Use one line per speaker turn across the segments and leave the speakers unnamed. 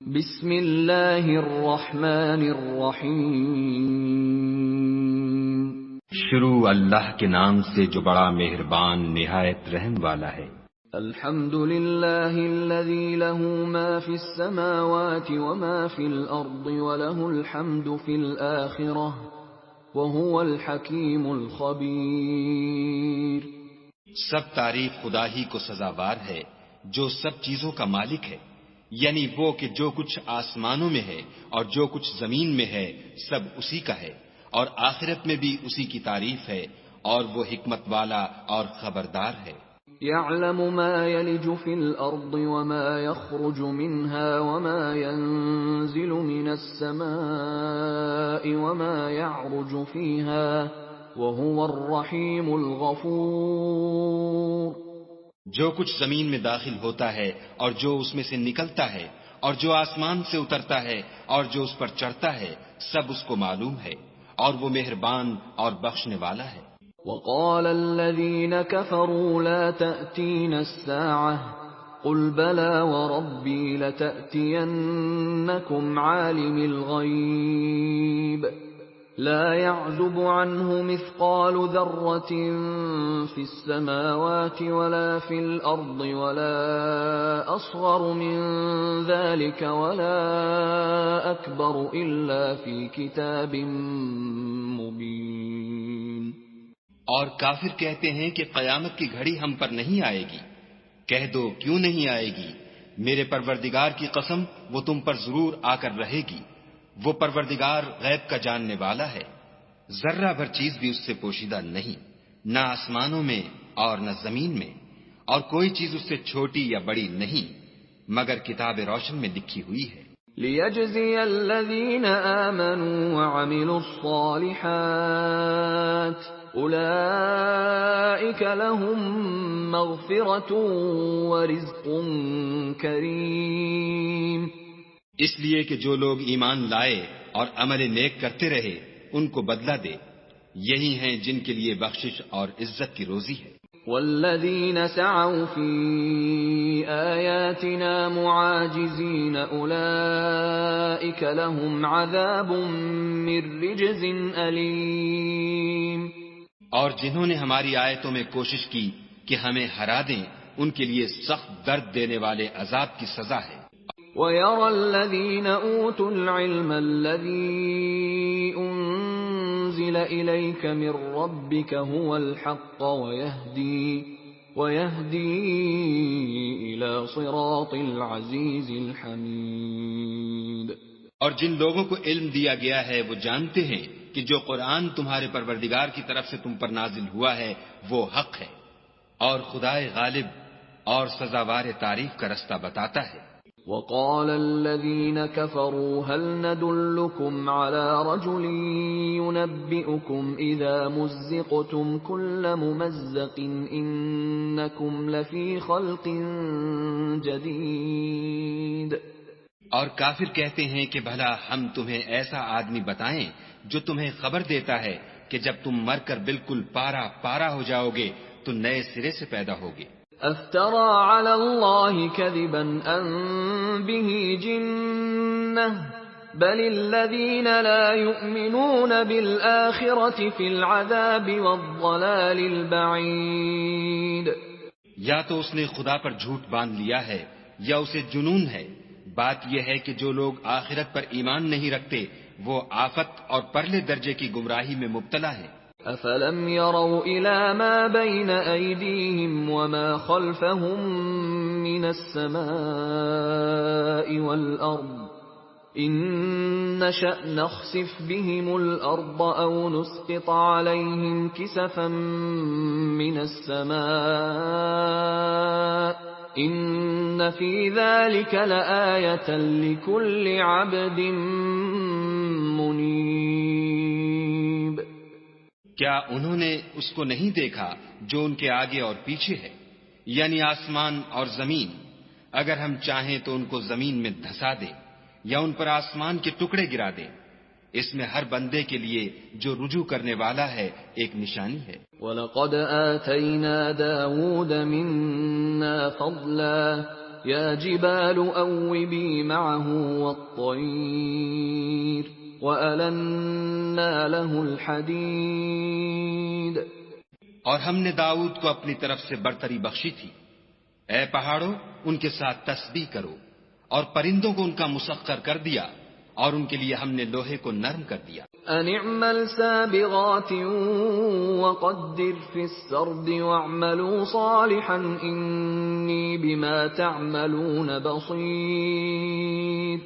بسم اللہ الرحمن الرحیم۔
شروع اللہ کے نام سے جو بڑا مہربان نہایت رحم والا ہے۔
الحمد للہ الذی له ما فی السماوات وما فی الارض وله الحمد فی الآخرہ وهو الحکیم الخبیر۔
سب تعریف خدا ہی کو سزاوار ہے جو سب چیزوں کا مالک ہے، یعنی وہ کہ جو کچھ آسمانوں میں ہے اور جو کچھ زمین میں ہے سب اسی کا ہے، اور آخرت میں بھی اسی کی تعریف ہے، اور وہ حکمت والا اور خبردار ہے۔
يعلم ما يلج في الأرض وما يخرج منها وما ينزل من السماء وما يعرج فيها وهو الرحيم الغفور۔
جو کچھ زمین میں داخل ہوتا ہے اور جو اس میں سے نکلتا ہے اور جو آسمان سے اترتا ہے اور جو اس پر چڑھتا ہے سب اس کو معلوم ہے، اور وہ مہربان اور بخشنے والا ہے۔
وقال الذين كفروا لا تأتين الساعة قل بلى وربي لتأتينكم عالم الغيب لا يعزب عنه مثقال ذرة في السماوات ولا في الأرض ولا أصغر من ذلك ولا أكبر إلا في كتاب مبين۔
اور کافر کہتے ہیں کہ قیامت کی گھڑی ہم پر نہیں آئے گی۔ کہہ دو کیوں نہیں آئے گی؟ میرے پروردگار کی قسم وہ تم پر ضرور آ کر رہے گی۔ وہ پروردگار غیب کا جاننے والا ہے، ذرہ بھر چیز بھی اس سے پوشیدہ نہیں، نہ آسمانوں میں اور نہ زمین میں، اور کوئی چیز اس سے چھوٹی یا بڑی نہیں مگر کتاب روشن میں لکھی ہوئی ہے۔
لِيَجْزِيَ الَّذِينَ آمَنُوا وَعَمِلُوا الصَّالِحَاتِ أُولَئِكَ لَهُم مَّغْفِرَةٌ وَرِزْقٌ كَرِيمٌ۔
اس لیے کہ جو لوگ ایمان لائے اور عمل نیک کرتے رہے ان کو بدلہ دے، یہی ہیں جن کے لیے بخشش اور عزت کی روزی ہے۔
وَالَّذِينَ سَعَوْا فِي آيَاتِنَا مُعَاجِزِينَ أُولَئِكَ لَهُمْ عَذَابٌ مِّن رِّجْزٍ أَلِيمٌ۔
اور جنہوں نے ہماری آیتوں میں کوشش کی کہ ہمیں ہرا دیں ان کے لیے سخت درد دینے والے عذاب کی سزا ہے۔
وَيَرَى الَّذِينَ أُوتُوا الْعِلْمَ الَّذِي أُنزِلَ إِلَيْكَ مِن رَّبِّكَ هُوَ الْحَقَّ وَيَهْدِي إِلَى صِرَاطِ الْعَزِيزِ الْحَمِيدِ۔
اور جن لوگوں کو علم دیا گیا ہے وہ جانتے ہیں کہ جو قرآن تمہارے پروردگار کی طرف سے تم پر نازل ہوا ہے وہ حق ہے، اور خدائے غالب اور سزاوار تعریف کا رستہ بتاتا ہے۔
وقال الذين كفروا هل ندلكم على رجل ينبئكم إذا مزقتم كل ممزق إنكم لفي خلق جديد۔
اور کافر کہتے ہیں کہ بھلا ہم تمہیں ایسا آدمی بتائیں جو تمہیں خبر دیتا ہے کہ جب تم مر کر بالکل پارا پارا ہو جاؤ گے تو نئے سرے سے پیدا ہوگے۔
افترى على الله كذبا أم به جنة بل الذين لا يؤمنون بالآخرة في العذاب والضلال البعيد۔
یا تو اس نے خدا پر جھوٹ باندھ لیا ہے یا اسے جنون ہے۔ بات یہ ہے کہ جو لوگ آخرت پر ایمان نہیں رکھتے وہ آفت اور پرلے درجے کی گمراہی میں مبتلا ہیں۔
أَفَلَمْ يَرَوْا إِلَى مَا بَيْنَ أَيْدِيهِمْ وَمَا خَلْفَهُمْ مِنَ السَّمَاءِ وَالْأَرْضِ إِن نَّشَأْ نَخْسِفْ بِهِمُ الْأَرْضَ أَوْ نُسْقِطْ عَلَيْهِمْ كِسَفًا مِّنَ السَّمَاءِ إِنَّ فِي ذَلِكَ لَآيَةً لِكُلِّ عَبْدٍ مُنِيبٍ۔
کیا انہوں نے اس کو نہیں دیکھا جو ان کے آگے اور پیچھے ہے، یعنی آسمان اور زمین؟ اگر ہم چاہیں تو ان کو زمین میں دھسا دیں یا ان پر آسمان کے ٹکڑے گرا دیں، اس میں ہر بندے کے لیے جو رجوع کرنے والا ہے ایک نشانی ہے۔
وَلَقَدْ آتَيْنَا دَاوُودَ مِنَّا فَضْلًا يا جبال أوبي معه والطير وألنا له الحديد.
اور ہم نے داؤد کو اپنی طرف سے برتری بخشی تھی. اے پہاڑوں ان کے ساتھ تسبیح کرو، اور پرندوں کو ان کا مسخر کر دیا، اور ان کے لیے ہم نے لوہے کو نرم کر دیا.
ان اعمل سابغات وقدر في السرد واعملوا صالحا انی بما تعملون بصیر.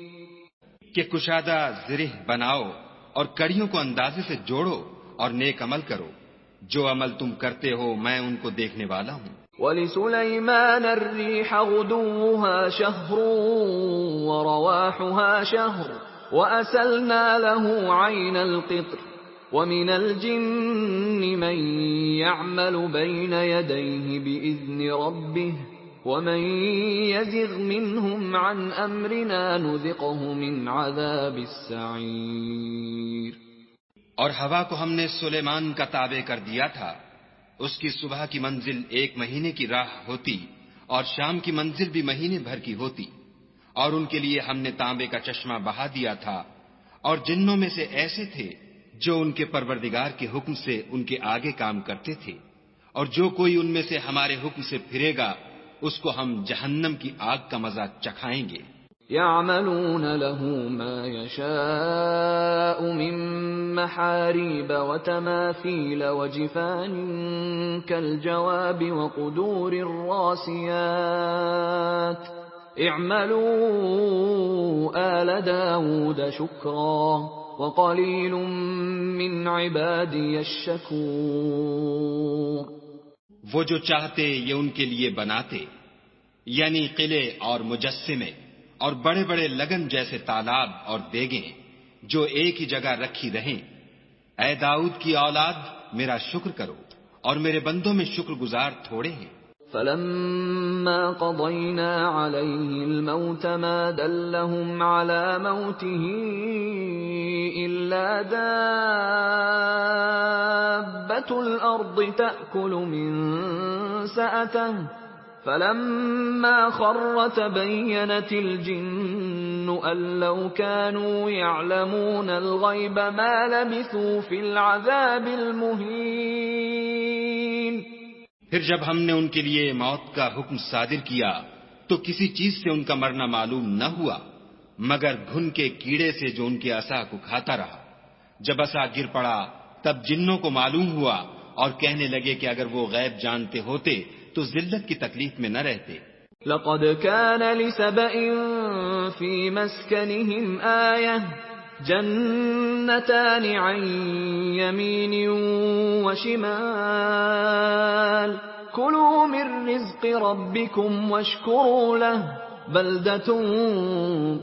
کہ کشادہ زرہ بناؤ اور کڑیوں کو اندازے سے جوڑو اور نیک عمل کرو، جو عمل تم کرتے ہو میں ان کو دیکھنے والا ہوں.
وَلِسُلَيْمَانَ الرِّيحَ غُدُوُّهَا شَهْرٌ وَرَوَاحُهَا شَهْرٌ وَأَسَلْنَا لَهُ عَيْنَ الْقِطْرِ وَمِنَ الْجِنِّ مَن يَعْمَلُ بَيْنَ يَدَيْهِ بِإِذْنِ رَبِّهِ وَمَن يَزِغْ مِنْهُمْ عَنْ أَمْرِنَا نُذِقْهُ مِنْ عَذَابِ السَّعِيرِ.
اور ہوا کو ہم نے سلیمان کا تابع کر دیا تھا. اس کی صبح کی منزل 1 مہینے کی راہ ہوتی اور شام کی منزل بھی مہینے بھر کی ہوتی. اور ان کے لیے ہم نے تانبے کا چشمہ بہا دیا تھا. اور جنوں میں سے ایسے تھے جو ان کے پروردگار کے حکم سے ان کے آگے کام کرتے تھے، اور جو کوئی ان میں سے ہمارے حکم سے پھرے گا اس کو ہم جہنم کی آگ کا مزہ چکھائیں گے.
يعملون له ما يشاء من محاريب وتماثيل وجفان كالجواب وقدور الراسيات اعملوا آل داود شكرا وقليل من عبادي الشكور.
وہ جو چاہتے یہ ان کے لیے بناتے، یعنی قلعے اور مجسمے اور بڑے بڑے لگن جیسے تالاب اور دیگیں جو ایک ہی جگہ رکھی رہیں. اے داؤد کی اولاد میرا شکر کرو، اور میرے بندوں میں شکر گزار تھوڑے ہیں.
فَلَمَّا قَضَيْنَا عَلَيْهِ الْمَوْتَ مَا دَلَّهُمْ عَلَى مَوْتِهِ إِلَّا دَابَّةُ الْأَرْضِ تَأْكُلُ مِنْ سَأَتَهُ فَلَمَّا خَرَّ تَبَيَّنَتِ الْجِنُّ أَن لَّوْ كَانُوا يَعْلَمُونَ الْغَيْبَ مَا لَبِثُوا فِي الْعَذَابِ الْمُهِينِ.
پھر جب ہم نے ان کے لیے موت کا حکم صادر کیا تو کسی چیز سے ان کا مرنا معلوم نہ ہوا مگر گھن کے کیڑے سے جو ان کے عصا کو کھاتا رہا. جب عصا گر پڑا تب جنوں کو معلوم ہوا اور کہنے لگے کہ اگر وہ غیب جانتے ہوتے تو ذلت کی تکلیف میں نہ رہتے.
لقد كان لسبإ في مسكنهم آية جنتان عن يمين وشمال كلوا من رزق ربكم واشكروا له بلدة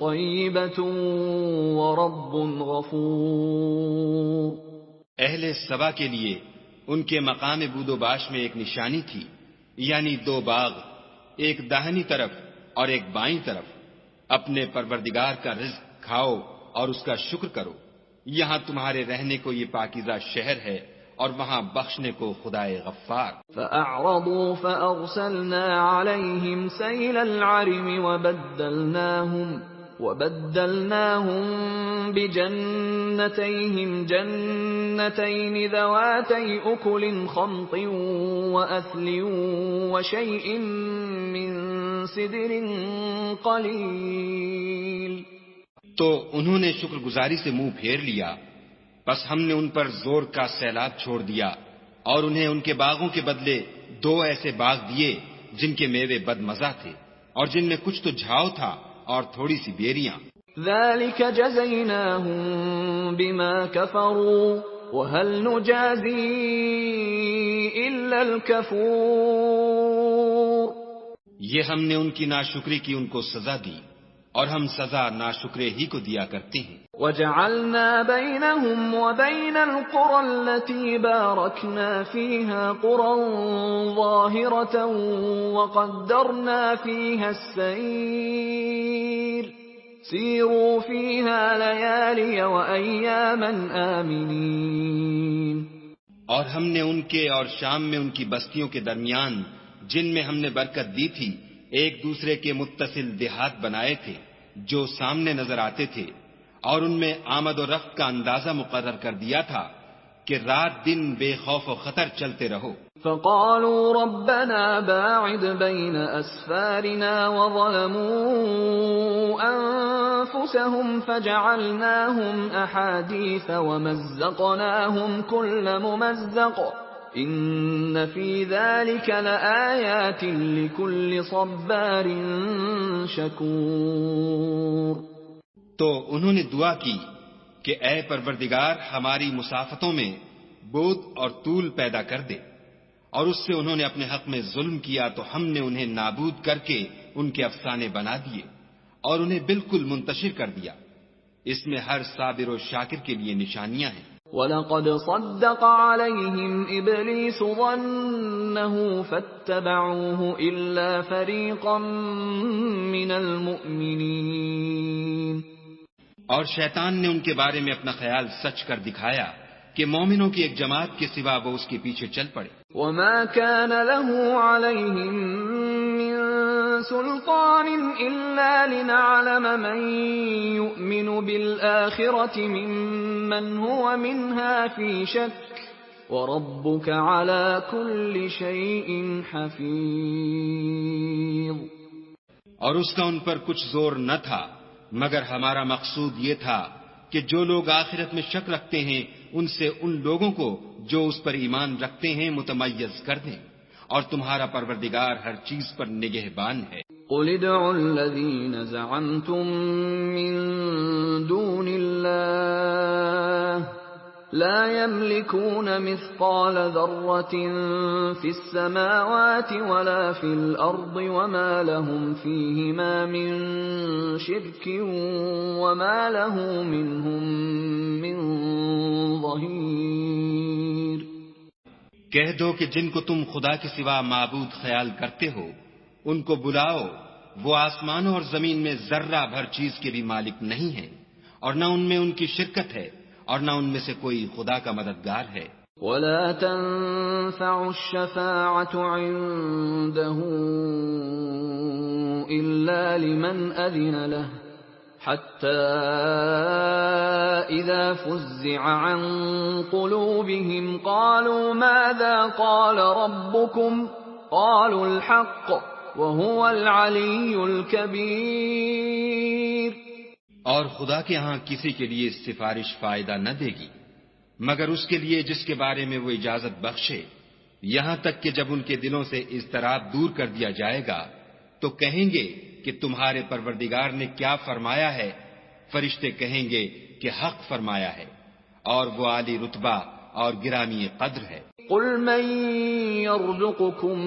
طيبة ورب غفور.
اہل سبا کے لیے ان کے مقام بود و باش میں ایک نشانی تھی، یعنی 2 باغ، ایک داہنی طرف اور ایک بائیں طرف. اپنے پروردگار کا رزق کھاؤ اور اس کا شکر کرو. یہاں تمہارے رہنے کو یہ پاکیزہ شہر ہے اور وہاں بخشنے کو خدائے غفار.
فَأَعْرَضُوا فَأَرْسَلْنَا عَلَيْهِمْ سَيْلَ الْعَرِمِ وَبَدَّلْنَاهُمْ بِجَنَّتَيْهِمْ جَنَّتَيْنِ ذَوَاتَيْ أُكُلٍ خَمْطٍ وَأَثْلٍ وَشَيْءٍ مِّن سِدْرٍ قَلِيلٍ.
تو انہوں نے شکر گزاری سے منہ پھیر لیا، بس ہم نے ان پر زور کا سیلاب چھوڑ دیا اور انہیں ان کے باغوں کے بدلے 2 ایسے باغ دیے جن کے میوے بد مزہ تھے اور جن میں کچھ تو جھاؤ تھا اور تھوڑی سی بیریاں.
ذَلِكَ جَزَيْنَاهُمْ بِمَا كَفَرُوا وَهَلْ نُجَازِي إِلَّا الْكَفُورَ.
یہ ہم نے ان کی ناشکری کی ان کو سزا دی اور ہم سزا ناشکرے ہی کو دیا کرتے ہیں.
وَجَعَلْنَا بَيْنَهُمْ وَبَيْنَ الْقُرَى الَّتِي بَارَكْنَا فِيهَا قُرًى ظَاهِرَةً وَقَدَّرْنَا فِيهَا السَّيْرَ سِيرُوا فِيهَا لَيَالِيَ وَأَيَّامًا آمِنِينَ.
اور ہم نے ان کے اور شام میں ان کی بستیوں کے درمیان جن میں ہم نے برکت دی تھی ایک دوسرے کے متصل دیہات بنائے تھے جو سامنے نظر آتے تھے، اور ان میں آمد و رفت کا اندازہ مقرر کر دیا تھا کہ رات دن بے خوف و خطر چلتے رہو۔
فقالوا ربنا باعد بين أسفارنا وظلموا أنفسهم فجعلناهم أحاديث ومزقناهم كل ممزق إن في ذلك لآيات لكل صبار شكور۔
تو انہوں نے دعا کی کہ اے پروردگار ہماری مسافتوں میں بود اور طول پیدا کر دے، اور اس سے انہوں نے اپنے حق میں ظلم کیا تو ہم نے انہیں نابود کر کے ان کے افسانے بنا دیے اور انہیں بالکل منتشر کر دیا۔ اس میں ہر صابر و شاکر کے لیے نشانیاں ہیں۔
وَلَقَدْ صَدَّقَ عَلَيْهِمْ إِبْلِيسُ ظَنَّهُ فَاتَّبَعُوهُ إِلَّا فَرِيقًا مِّنَ الْمُؤْمِنِينَ۔
اور شیطان نے ان کے بارے میں اپنا خیال سچ کر دکھایا کہ مومنوں کی ایک جماعت کے سوا وہ اس کے پیچھے چل پڑے۔
وَمَا كَانَ لَهُ عَلَيْهِمْ مِنْ سُلْطَانٍ إِلَّا لِنَعْلَمَ مَنْ يُؤْمِنُ بِالْآخِرَةِ مِمَّنْ هُوَ مِنْهَا فِي شَكٍّ وَرَبُّكَ عَلَى كُلِّ شَيْءٍ حَفِيظٌ۔
اور اس کا ان پر کچھ زور نہ تھا، مگر ہمارا مقصود یہ تھا کہ جو لوگ آخرت میں شک رکھتے ہیں ان سے ان لوگوں کو جو اس پر ایمان رکھتے ہیں متمیز کر دیں، اور تمہارا پروردگار ہر چیز پر نگہبان ہے۔
قُلِ ادْعُوا الَّذِينَ زَعَمْتُم مِّن دُونِ اللَّهِ لَا يَمْلِكُونَ مِثْقَالَ ذَرَّةٍ فِي السَّمَاوَاتِ وَلَا فِي الْأَرْضِ وَمَا لَهُمْ فِيهِمَا مِن شِرْكٍ وَمَا لَهُ مِنْهُم مِّن ظَهِيرٍ۔
کہہ دو کہ جن کو تم خدا کے سوا معبود خیال کرتے ہو ان کو بلاؤ، وہ آسمانوں اور زمین میں ذرہ بھر چیز کے بھی مالک نہیں ہیں، اور نہ ان میں ان کی شرکت ہے اور نہ ان میں سے کوئی خدا کا مددگار ہے۔
وَلَا تَنفَعُ الشَّفَاعَةُ عِندَهُ إِلَّا لِمَنْ أَذِنَ لَهُ حَتَّى إِذَا فُزِّعَ عَنْ قُلُوبِهِمْ قَالُوا مَاذَا قَالَ رَبُّكُمْ قَالُوا الْحَقَّ وَهُوَ الْعَلِيُّ الْكَبِيرُ۔
اور خدا کے ہاں کسی کے لیے سفارش فائدہ نہ دے گی مگر اس کے لیے جس کے بارے میں وہ اجازت بخشے، یہاں تک کہ جب ان کے دلوں سے اضطراب دور کر دیا جائے گا تو کہیں گے کہ تمہارے پروردگار نے کیا فرمایا ہے؟ فرشتے کہیں گے کہ حق فرمایا ہے، اور وہ عالی رتبہ اور گرامی قدر ہے۔
قُلْ مَن يَرْزُقُكُم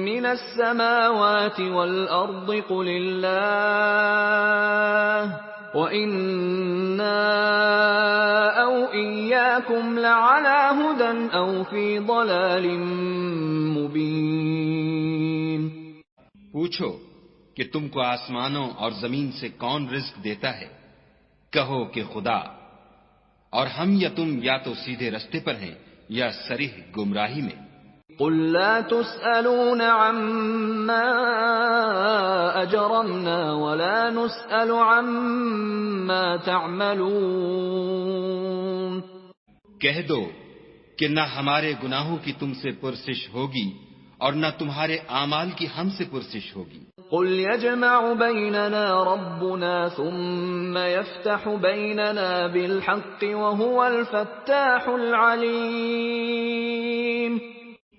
مِّنَ السَّمَاوَاتِ وَالْأَرْضِ قُلِ اللَّهُ وَإِنَّا أَوْ إِيَّاكُمْ لَعَلَىٰ هُدًى أَوْ فِي ضَلَالٍ مُّبِينٍ۔
پوچھو کہ تم کو آسمانوں اور زمین سے کون رزق دیتا ہے؟ کہو کہ خدا، اور ہم یا تم یا تو سیدھے رستے پر ہیں یا صریح گمراہی میں۔
قُل لَّا تُسْأَلُونَ عَمَّا أَجْرَمْنَا وَلَا نُسْأَلُ عَمَّا تَعْمَلُونَ۔
کہہ دو کہ نہ ہمارے گناہوں کی تم سے پرسش ہوگی اور نہ تمہارے اعمال کی ہم سے پرسش ہوگی۔
قُلْ يَجْمَعُ بَيْنَنَا رَبُّنَا ثُمَّ يَفْتَحُ بَيْنَنَا بِالْحَقِّ وَهُوَ الْفَتَّاحُ الْعَلِيمُ۔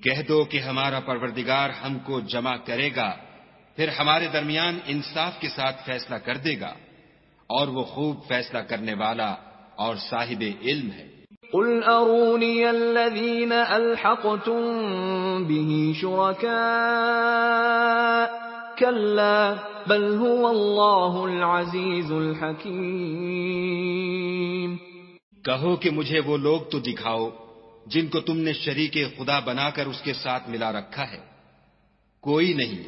کہہ دو کہ ہمارا پروردگار ہم کو جمع کرے گا، پھر ہمارے درمیان انصاف کے ساتھ فیصلہ کر دے گا، اور وہ خوب فیصلہ کرنے والا اور صاحب علم ہے۔
قُلْ أَرُونِيَ الَّذِينَ أَلْحَقْتُم بِهِ شُرَكَاءَ كَلَّا بَلْ هُوَ اللَّهُ الْعَزِيزُ الْحَكِيمُ۔
کہو کہ مجھے وہ لوگ تو دکھاؤ جن کو تم نے شریک خدا بنا کر اس کے ساتھ ملا رکھا ہے۔ کوئی نہیں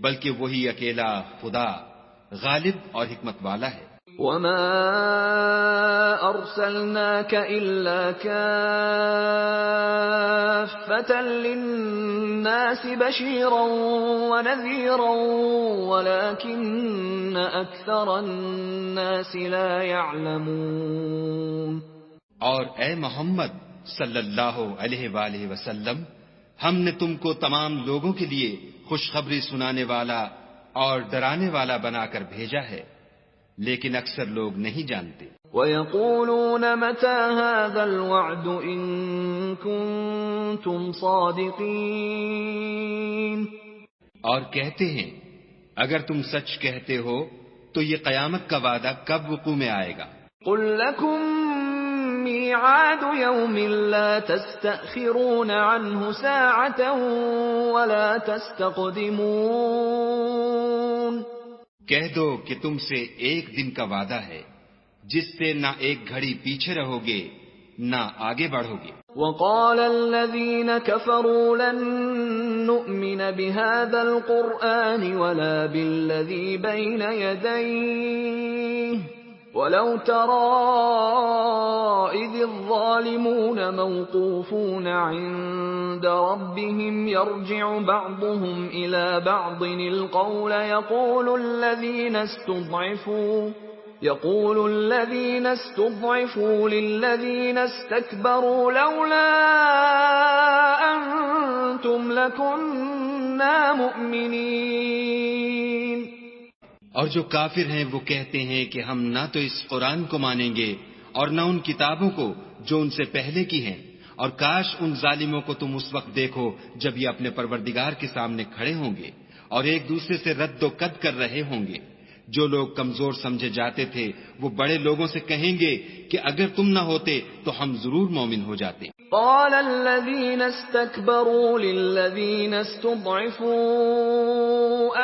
بلکہ وہی اکیلا خدا غالب اور حکمت والا ہے۔
وَمَا أَرْسَلْنَاكَ إِلَّا كَافَّةً لِلنَّاسِ بَشِيرًا وَنَذِيرًا وَلَكِنَّ أَكْثَرَ النَّاسِ لَا يَعْلَمُونَ۔
اور اے محمد صلی اللہ علیہ وآلہ وسلم، ہم نے تم کو تمام لوگوں کے لیے خوشخبری سنانے والا اور ڈرانے والا بنا کر بھیجا ہے، لیکن اکثر لوگ نہیں جانتے۔
وَيَقُولُونَ مَتَى هَذَا الْوَعْدُ إِن كُنتُمْ صَادِقِينَ،
اور کہتے ہیں اگر تم سچ کہتے ہو تو یہ قیامت کا وعدہ کب وقوع میں آئے گا؟
قُل لَّكُم مِّيعَادُ يَوْمٍ لَّا تَسْتَأْخِرُونَ عَنْهُ سَاعَةً وَلَا تَسْتَقْدِمُونَ۔
کہہ دو کہ تم سے ایک دن کا وعدہ ہے جس سے نہ ایک گھڑی پیچھے رہو گے نہ آگے بڑھو گے۔
وَقَالَ الَّذِينَ كَفَرُوا لَن نُّؤْمِنَ بِهَذَا الْقُرْآنِ وَلَا بِالَّذِي بَيْنَ يَدَيْهِ وَلَوْ تَرَىٰ إِذِ الظَّالِمُونَ مَوْقُوفُونَ عِندَ رَبِّهِمْ يَرْجِعُ بَعْضُهُمْ إِلَىٰ بَعْضٍ الْقَوْلَ يقول الذين استضعفوا للذين استكبروا لولا أنتم لكنا مؤمنين۔
اور جو کافر ہیں وہ کہتے ہیں کہ ہم نہ تو اس قرآن کو مانیں گے اور نہ ان کتابوں کو جو ان سے پہلے کی ہیں، اور کاش ان ظالموں کو تم اس وقت دیکھو جب یہ اپنے پروردگار کے سامنے کھڑے ہوں گے اور ایک دوسرے سے رد و قد کر رہے ہوں گے۔ جو لوگ کمزور سمجھے جاتے تھے وہ بڑے لوگوں سے کہیں گے کہ اگر تم نہ ہوتے تو ہم ضرور مومن ہو جاتے۔
قال الذين استكبروا للذين استضعفوا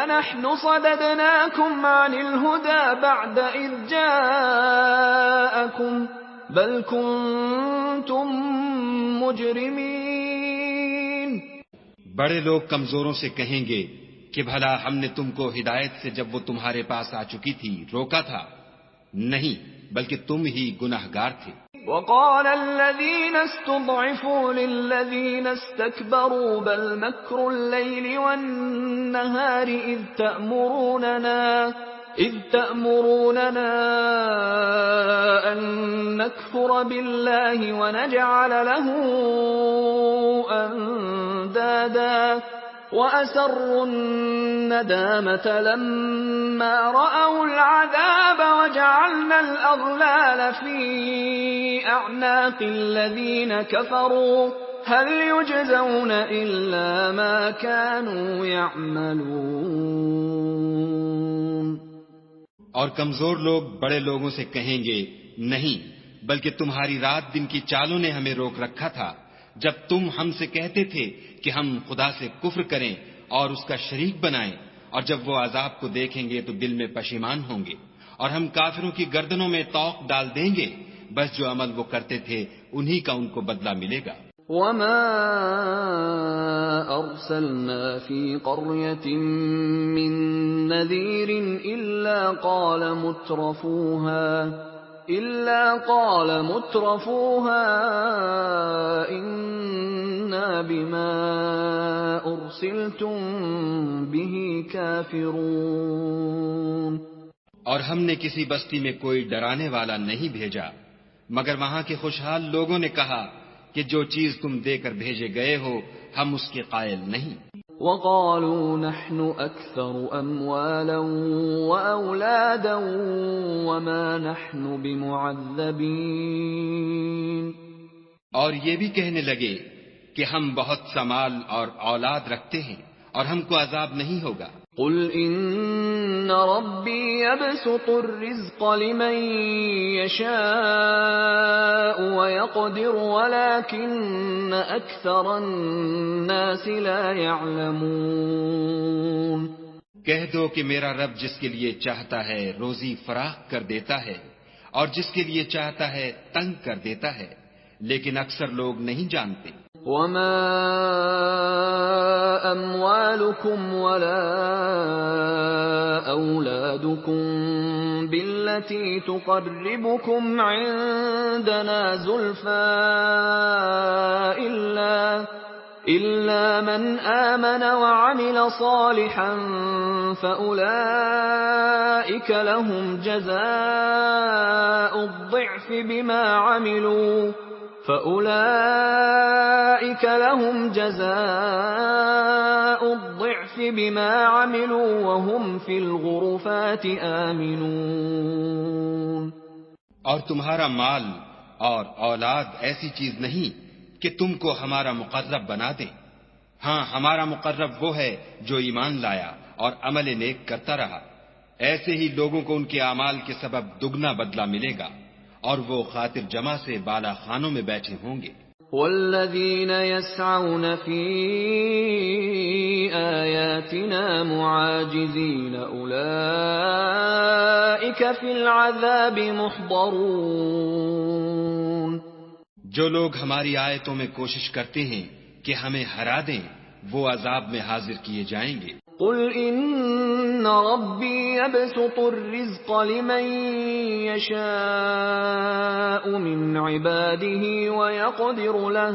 أنحن صددناكم عن الهدى بعد إذ جاءكم بل كنتم مجرمين۔
بڑے لوگ کمزوروں سے کہیں گے کہ بھلا ہم نے تم کو ہدایت سے جب وہ تمہارے پاس آ چکی تھی روکا تھا؟ نہیں، بلکہ تم ہی گناہگار تھے۔
وقال الذين استضعفوا للذين استكبروا بل مكر الليل والنهار إذ تأمروننا أن نكفر بالله ونجعل له أندادا وَأَسَرُّوا النَّدَامَةَ لَمَّا رَأَوُا الْعَذَابَ وَجَعَلْنَا الْأَغْلَالَ فِي أَعْنَاقِ الَّذِينَ كَفَرُوا هَلْ يُجْزَوْنَ إِلَّا مَا كَانُوا يَعْمَلُونَ۔
اور کمزور لوگ بڑے لوگوں سے کہیں گے نہیں، بلکہ تمہاری رات دن کی چالوں نے ہمیں روک رکھا تھا جب تم ہم سے کہتے تھے کہ ہم خدا سے کفر کریں اور اس کا شریک بنائیں، اور جب وہ عذاب کو دیکھیں گے تو دل میں پشیمان ہوں گے اور ہم کافروں کی گردنوں میں طوق ڈال دیں گے، بس جو عمل وہ کرتے تھے انہی کا ان کو بدلہ ملے گا۔
وَمَا أَرْسَلْنَا فِي قَرْيَةٍ مِّن نَّذِيرٍ إِلَّا قَالَ مُتْرَفُوهَا إِنَّا بِمَا أُرْسِلْتُم بِهِ كَافِرُونَ۔
اور ہم نے کسی بستی میں کوئی ڈرانے والا نہیں بھیجا مگر وہاں کے خوشحال لوگوں نے کہا کہ جو چیز تم دے کر بھیجے گئے ہو ہم اس کے قائل نہیں۔
وَقَالُوا نَحْنُ أَكْثَرُ أَمْوَالًا وَأَوْلَادًا وَمَا نَحْنُ بِمُعَذَّبِينَ۔
اور یہ بھی کہنے لگے کہ ہم بہت سا مال اور اولاد رکھتے ہیں اور ہم کو عذاب نہیں ہوگا۔
قُلْ إِنَّ رَبِّي يَبْسُطُ الرِّزْقَ لِمَن يَشَاءُ وَيَقْدِرُ وَلَكِنَّ أَكْثَرَ النَّاسِ لَا يَعْلَمُونَ۔
کہہ دو کہ میرا رب جس کے لیے چاہتا ہے روزی فراخ کر دیتا ہے اور جس کے لیے چاہتا ہے تنگ کر دیتا ہے، لیکن اکثر لوگ نہیں جانتے۔
وما أموالكم ولا أولادكم بالتي تقربكم عندنا زلفى إلا من آمن وعمل صالحا فأولئك لهم جزاء الضعف بما عملوا وهم في الغرفات آمنون.
اور تمہارا مال اور اولاد ایسی چیز نہیں کہ تم کو ہمارا مقرب بنا دے. ہاں، ہمارا مقرب وہ ہے جو ایمان لایا اور عمل نیک کرتا رہا. ایسے ہی لوگوں کو ان کے اعمال کے سبب دگنا بدلہ ملے گا، اور وہ خاطر جمع سے بالا خانوں میں بیٹھے ہوں گے.
والذین یسعون فی آیاتنا معاجزین اولئک فی العذاب محضرون.
جو لوگ ہماری آیتوں میں کوشش کرتے ہیں کہ ہمیں ہرا دیں، وہ عذاب میں حاضر کیے جائیں گے.
قل ان ربی یبسط الرزق لمن یشاء من عباده ویقدر له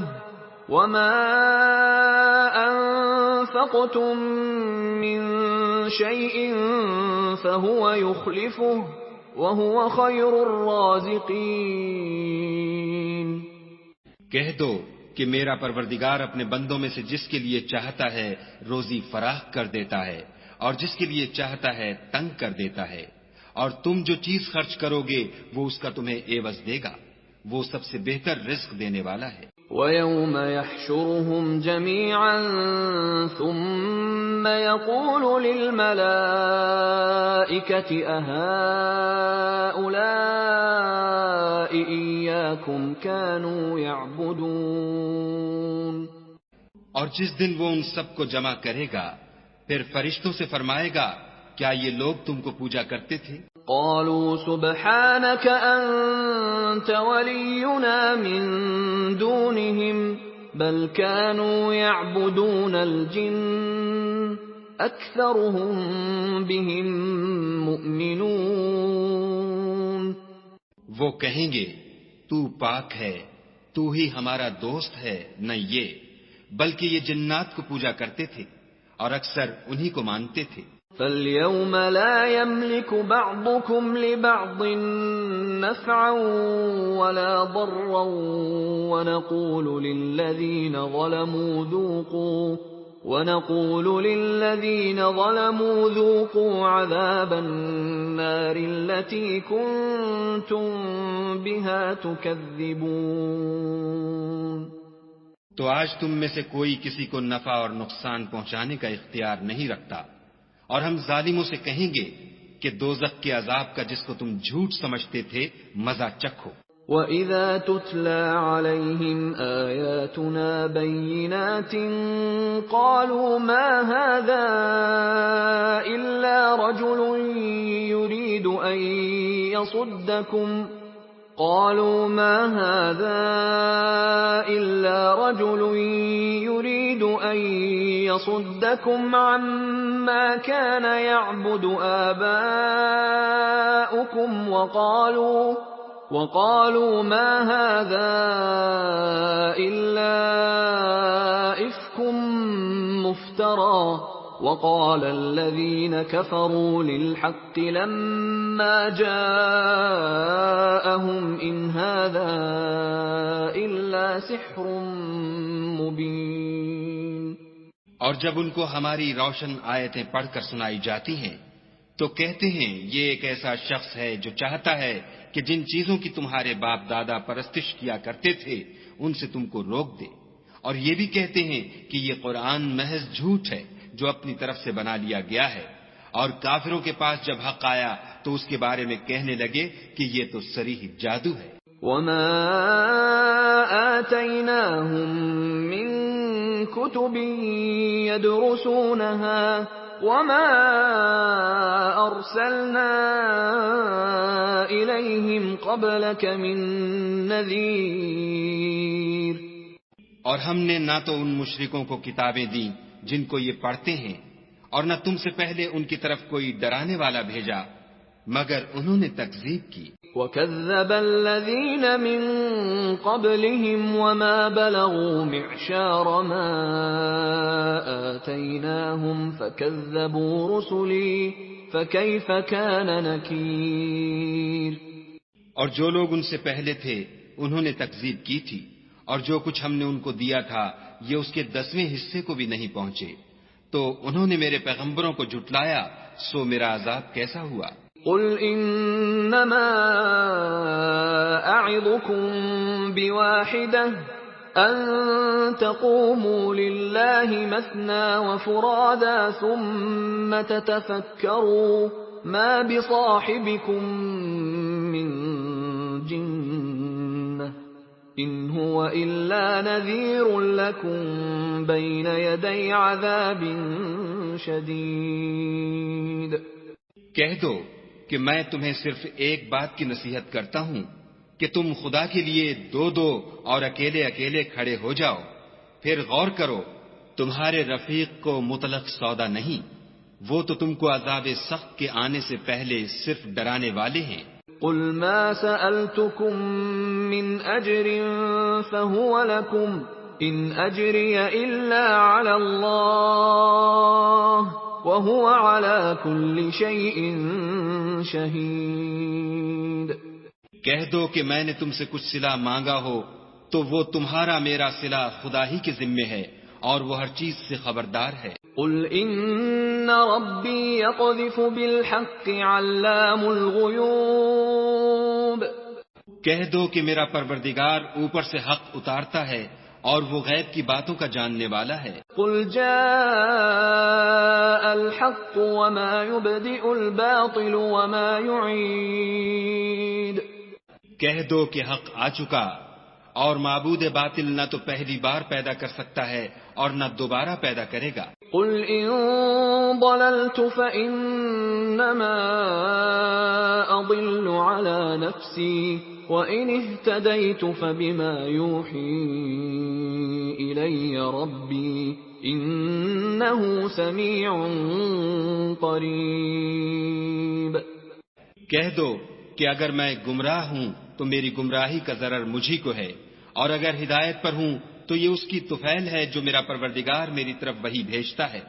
وما انفقتم من شیء فهو یخلفه وهو خیر الرازقین.
کہہ دو کہ میرا پروردگار اپنے بندوں میں سے جس کے لیے چاہتا ہے روزی فراخ کر دیتا ہے، اور جس کے لیے چاہتا ہے تنگ کر دیتا ہے. اور تم جو چیز خرچ کرو گے وہ اس کا تمہیں عوض دے گا، وہ سب سے بہتر رزق دینے والا ہے.
وَيَوْمَ يَحْشُرُهُمْ جَمِيعًا ثُمَّ يَقُولُ لِلْمَلَائِكَةِ أَهَٰؤُلَاءِ إِيَّاكُمْ كَانُوا يَعْبُدُونَ.
اور جس دن وہ ان سب کو جمع کرے گا، پھر فرشتوں سے فرمائے گا، کیا یہ لوگ تم کو پوجا کرتے تھے؟
قالوا سبحانك أنت ولينا من دونهم بل كانوا يعبدون الجن أكثرهم بهم مؤمنون.
وہ کہیں گے، تو پاک ہے، تو ہی ہمارا دوست ہے، نہ یہ، بلکہ یہ جنات کو پوجا کرتے تھے اور اکثر انہی کو مانتے تھے.
فَالْيَوْمَ لَا يَمْلِكُ بَعْضُكُمْ لِبَعْضٍ نَفْعًا وَلَا ضَرًّا وَنَقُولُ لِلَّذِينَ ظَلَمُوا ذُوقُوا عَذَابَ النَّارِ الَّتِي كُنتُم بِهَا تُكَذِّبُونَ.
تو آج تم میں سے کوئی کسی کو نفع اور نقصان پہنچانے کا اختیار نہیں رکھتا، اور ہم ظالموں سے کہیں گے کہ دوزخ کے عذاب کا جس کو تم جھوٹ سمجھتے تھے مزہ چکھو.
وَإِذَا تُتْلَى عَلَيْهِمْ آيَاتُنَا بَيِّنَاتٍ قَالُوا مَا هَذَا إِلَّا رَجُلٌ يُرِيدُ أَن يَصُدَّكُمْ عَمَّا كَانَ يَعْبُدُ آبَاؤُكُمْ وَقَالُوا مَا هَذَا إِلَّا إِفْكٌ مُفْتَرًى. وَقَالَ الَّذِينَ كَفَرُوا لِلْحَقِّ لَمَّا جَاءَهُمْ إِنْ هَذَا إِلَّا سِحْرٌ مُبِينٌ.
اور جب ان کو ہماری روشن آیتیں پڑھ کر سنائی جاتی ہیں تو کہتے ہیں یہ ایک ایسا شخص ہے جو چاہتا ہے کہ جن چیزوں کی تمہارے باپ دادا پرستش کیا کرتے تھے ان سے تم کو روک دے. اور یہ بھی کہتے ہیں کہ یہ قرآن محض جھوٹ ہے جو اپنی طرف سے بنا لیا گیا ہے. اور کافروں کے پاس جب حق آیا تو اس کے بارے میں کہنے لگے کہ یہ تو صریح جادو ہے.
وَمَا آتَيْنَاهُم مِّن كُتُبٍ يَدْرُسُونَهَا وَمَا أَرْسَلْنَا إِلَيْهِمْ قَبْلَكَ مِن نَّذِيرٍ.
اور ہم نے نہ تو ان مشرکوں کو کتابیں دیں جن کو یہ پڑھتے ہیں، اور نہ تم سے پہلے ان کی طرف کوئی ڈرانے والا بھیجا، مگر انہوں نے تکذیب کی۔
وَكَذَّبَ الَّذِينَ مِن قَبْلِهِمْ وَمَا بَلَغُوا مِعْشَارَ مَا آتَيْنَاهُمْ فَكَذَّبُوا رُسُلِي فَكَيْفَ كَانَ نَكِيرِ۔
اور جو لوگ ان سے پہلے تھے انہوں نے تکذیب کی تھی، اور جو کچھ ہم نے ان کو دیا تھا یہ اس کے 10ویں حصے کو بھی نہیں پہنچے، تو انہوں نے میرے پیغمبروں کو جھٹلایا، سو میرا عذاب کیسا ہوا۔
قُلْ إِنَّمَا أَعِظُكُمْ بِوَاحِدَةٍ أَن تَقُومُوا لِلَّهِ مَثْنَىٰ وَفُرَادَىٰ ثُمَّ تَتَفَكَّرُوا مَا بِصَاحِبِكُم مِّن جِنَّةٍ إِنْ هُوَ إِلَّا نَذِيرٌ لَّكُم بَيْنَ يَدَيْ عَذَابٍ شَدِيدٍ۔
کہہ دو کہ میں تمہیں صرف ایک بات کی نصیحت کرتا ہوں کہ تم خدا کے لیے دو دو اور اکیلے اکیلے کھڑے ہو جاؤ، پھر غور کرو، تمہارے رفیق کو مطلق سودا نہیں، وہ تو تم کو عذاب سخت کے آنے سے پہلے صرف ڈرانے والے ہیں۔
قُلْ مَا سَأَلْتُكُم مِّنْ أَجْرٍ فَهُوَ لَكُمْ إِنْ أَجْرِيَ إِلَّا عَلَى اللَّهِ وَهُوَ عَلَى كُلِّ شَيْءٍ شَهِيدٌ۔
کہہ دو کہ میں نے تم سے کچھ صلہ مانگا ہو تو وہ تمہارا میرا صلہ خدا ہی کے ذمے ہے، اور وہ ہر چیز سے خبردار ہے۔
قُلْ إِنَّ رَبِّي يَقْذِفُ بِالْحَقِّ عَلَّامُ الْغُيُوبِ۔
کہہ دو کہ میرا پروردگار اوپر سے حق اتارتا ہے اور وہ غیب کی باتوں کا جاننے والا ہے۔
قُلْ جَاءَ الْحَقُّ وَمَا يُبْدِئُ الْبَاطِلُ وَمَا يُعِيدُ۔
کہہ دو کہ حق آ چکا، اور معبود باطل نہ تو پہلی بار پیدا کر سکتا ہے اور نہ دوبارہ پیدا کرے گا۔
قُلْ إِن ضَلَلْتُ فَإِنَّمَا أَضِلُّ عَلَى نَفْسِي وَإِنِ اهْتَدَيْتُ فَبِمَا يُوحِي إِلَيَّ رَبِّي إِنَّهُ سَمِيعٌ قَرِيبٌ۔
کہہ دو کہ اگر میں گمراہ ہوں تو میری گمراہی کا ضرر مجھی کو ہے، اور اگر ہدایت پر ہوں تو یہ اس کی طفیل ہے جو میرا پروردگار میری طرف وحی بھیجتا ہے،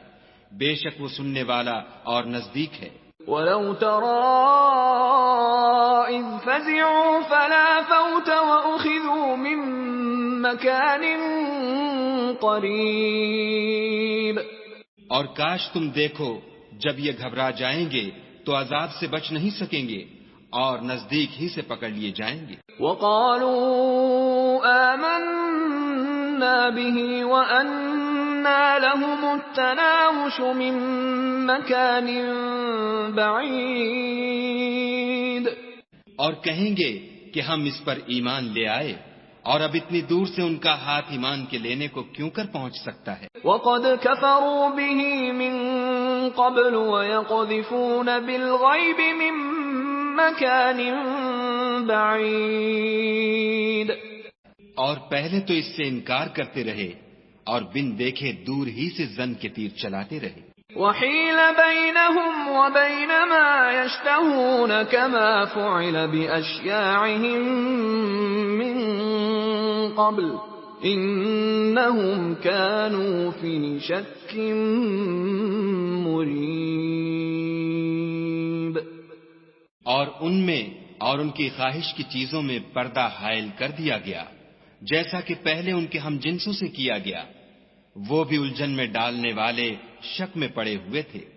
بے شک وہ سننے والا اور نزدیک ہے۔
وَلَوْ تَرَىٰ إِذْ فَزِعُوا فَلَا فَوْتَ وَأُخِذُوا مِن مَّكَانٍ قَرِيبٍ۔
اور کاش تم دیکھو جب یہ گھبرا جائیں گے تو عذاب سے بچ نہیں سکیں گے اور نزدیک ہی سے پکڑ لیے جائیں گے۔
وَقَالُوا آمَنَّا بِهِ وَأَنَّىٰ لَهُمُ التَّنَاوُشُ مِن مَّكَانٍ بَعِيدٍ۔
اور کہیں گے کہ ہم اس پر ایمان لے آئے، اور اب اتنی دور سے ان کا ہاتھ ایمان کے لینے کو کیوں کر پہنچ سکتا ہے۔
وَقَدْ كَفَرُوا بِهِ مِن قَبْلُ وَيَقْذِفُونَ بِالْغَيْبِ مِن مَّكَانٍ بَعِيدٍ۔
اور پہلے تو اس سے انکار کرتے رہے اور بن دیکھے دور ہی سے زن کے تیر چلاتے رہے۔
وَحِيلَ بَيْنَهُمْ وَبَيْنَ مَا يَشْتَهُونَ كَمَا فُعِلَ بِأَشْيَاعِهِم مِّن قَبْلُ إِنَّهُمْ كَانُوا فِي شَكٍّ مُّرِيبٍ۔
اور ان میں اور ان کی خواہش کی چیزوں میں پردہ حائل کر دیا گیا، جیسا کہ پہلے ان کے ہم جنسوں سے کیا گیا، وہ بھی الجھن میں ڈالنے والے شک میں پڑے ہوئے تھے۔